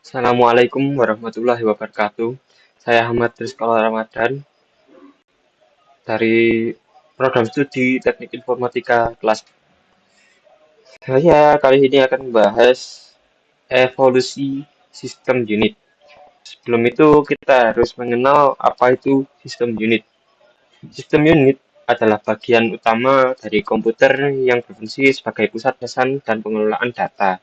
Assalamualaikum warahmatullahi wabarakatuh. Saya Ahmad Rizkyal Ramadan dari program studi Teknik Informatika kelas. Saya kali ini akan membahas evolusi sistem unit. Sebelum itu kita harus mengenal apa itu sistem unit. Sistem unit adalah bagian utama dari komputer yang berfungsi sebagai pusat pesan dan pengelolaan data.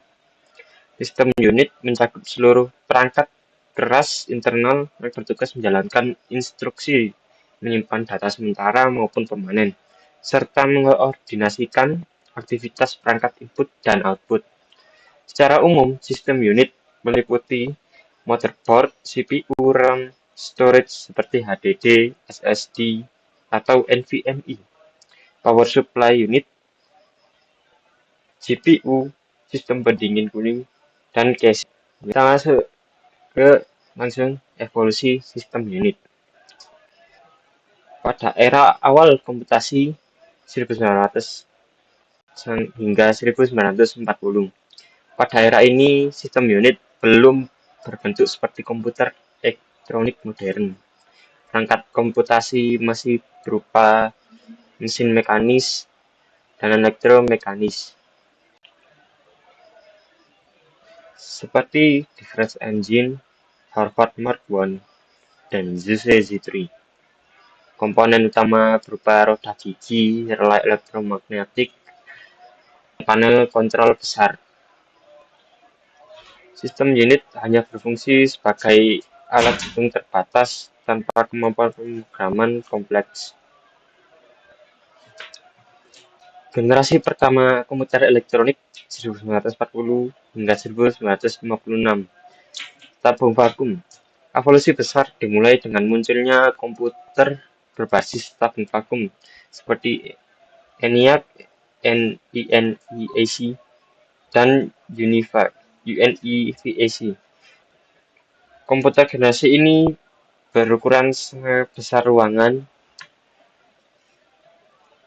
Sistem unit mencakup seluruh perangkat keras internal yang bertugas menjalankan instruksi, menyimpan data sementara maupun permanen, serta mengkoordinasikan aktivitas perangkat input dan output. Secara umum, sistem unit meliputi motherboard, CPU, RAM, storage seperti HDD, SSD, atau NVMe, power supply unit, GPU, sistem pendingin kuning, dan cache. Kita masuk ke langsung evolusi sistem unit. Pada era awal komputasi 1900 hingga 1940. Pada era ini, sistem unit belum berbentuk seperti komputer elektronik modern. Perangkat komputasi masih berupa mesin mekanis dan elektromekanis, seperti Difference Engine, Harvard Mark I, dan Zuse Z3. Komponen utama berupa roda gigi, relay elektromagnetik, dan panel kontrol besar. Sistem unit hanya berfungsi sebagai alat hitung terbatas tanpa kemampuan pemrograman kompleks. Generasi pertama komputer elektronik 1940 hingga 1956. Tabung vakum. Evolusi besar dimulai dengan munculnya komputer berbasis tabung vakum seperti ENIAC, NENIAC, dan UNIVAC. Komputer generasi ini berukuran sebesar ruangan,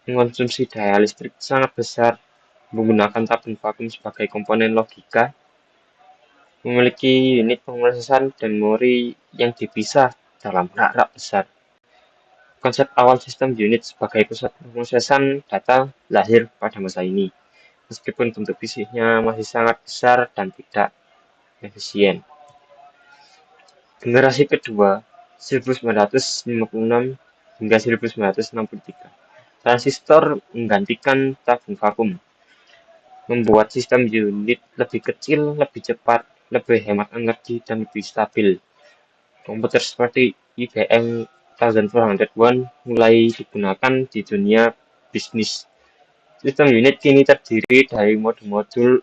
mengonsumsi daya listrik sangat besar, menggunakan tabung vakum sebagai komponen logika, memiliki unit pemrosesan dan memori yang dipisah dalam rak-rak besar. Konsep awal sistem unit sebagai pusat pemrosesan data lahir pada masa ini, meskipun bentuk fisiknya masih sangat besar dan tidak efisien. Generasi kedua 1956 hingga 1963. Transistor menggantikan tabung vakum, membuat sistem unit lebih kecil, lebih cepat, lebih hemat energi, dan lebih stabil. Komputer seperti IBM 1401 mulai digunakan di dunia bisnis. Sistem unit kini terdiri dari modul-modul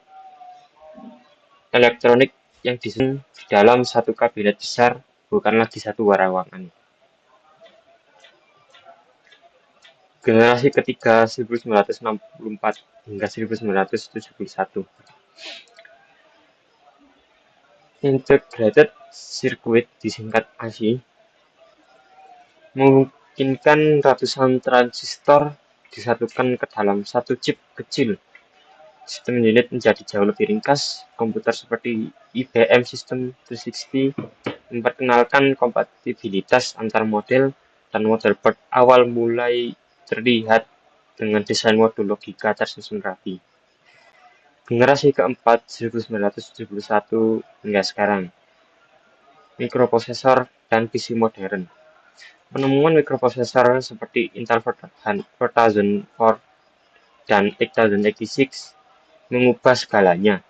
elektronik yang disusun di dalam satu kabinet besar, bukan lagi satu ruangan. Generasi ketiga 1964 hingga 1971. Integrated Circuit disingkat AC memungkinkan ratusan transistor disatukan ke dalam satu chip kecil. Sistem unit menjadi jauh lebih ringkas. Komputer seperti IBM System 360 memperkenalkan kompatibilitas antar model, dan motherboard awal mulai terlihat dengan desain modul logika tersusun rapi. Generasi keempat 1971 hingga sekarang. Mikroprosesor dan PC modern. Penemuan mikroprosesor seperti Intel 4004 dan 8086 mengubah segalanya.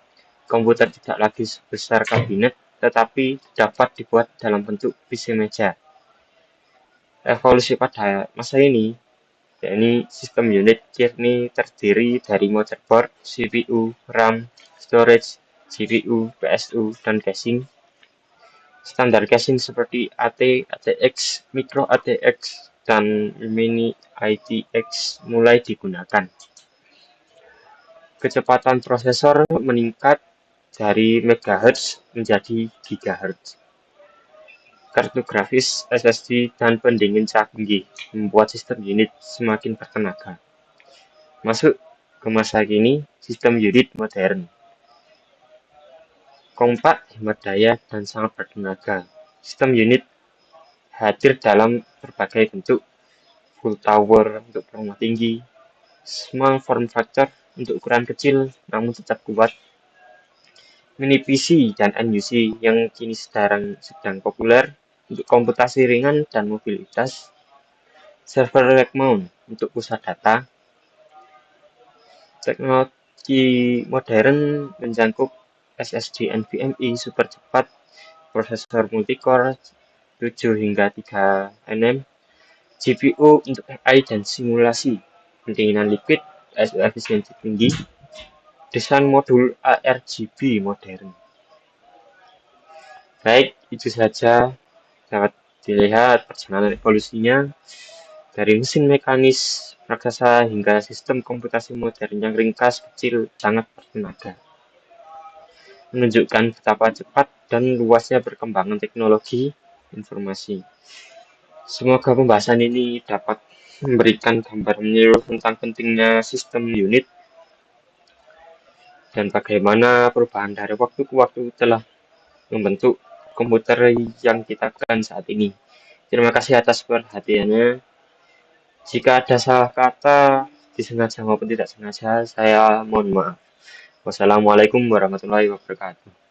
Komputer tidak lagi sebesar kabinet, tetapi dapat dibuat dalam bentuk PC meja. Evolusi pada masa ini, yakni sistem unit kini terdiri dari motherboard, CPU, RAM, storage, GPU, PSU, dan casing. Standar casing seperti AT, ATX, Micro ATX, dan Mini ITX mulai digunakan. Kecepatan prosesor meningkat dari megahertz menjadi gigahertz. Kartu grafis, SSD, dan pendingin canggih membuat sistem unit semakin bertenaga. Masuk ke masa kini, sistem unit modern. kompak, hemat daya, dan sangat bertenaga. Sistem unit hadir dalam berbagai bentuk, full tower untuk rumah tinggi, small form factor untuk ukuran kecil namun tetap kuat, mini PC dan NUC yang kini sedang populer untuk komputasi ringan dan mobilitas, server rack mount untuk pusat data. Teknologi modern mencakup SSD NVMe super cepat, prosesor multicore 7 hingga 3 nm, GPU untuk AI dan simulasi, pendinginan liquid, ISO efisiensi tinggi, desain modul ARGB modern. Baik, itu saja dapat dilihat perjalanan evolusinya dari mesin mekanis raksasa hingga sistem komputasi modern yang ringkas, kecil, sangat bertenaga. Menunjukkan betapa cepat dan luasnya perkembangan teknologi informasi. Semoga pembahasan ini dapat memberikan gambaran menyeluruh tentang pentingnya sistem unit dan bagaimana perubahan dari waktu ke waktu telah membentuk komputer yang kita gunakan saat ini. Terima kasih atas perhatiannya. Jika ada salah kata, disengaja maupun tidak sengaja, saya mohon maaf. Wassalamualaikum warahmatullahi wabarakatuh.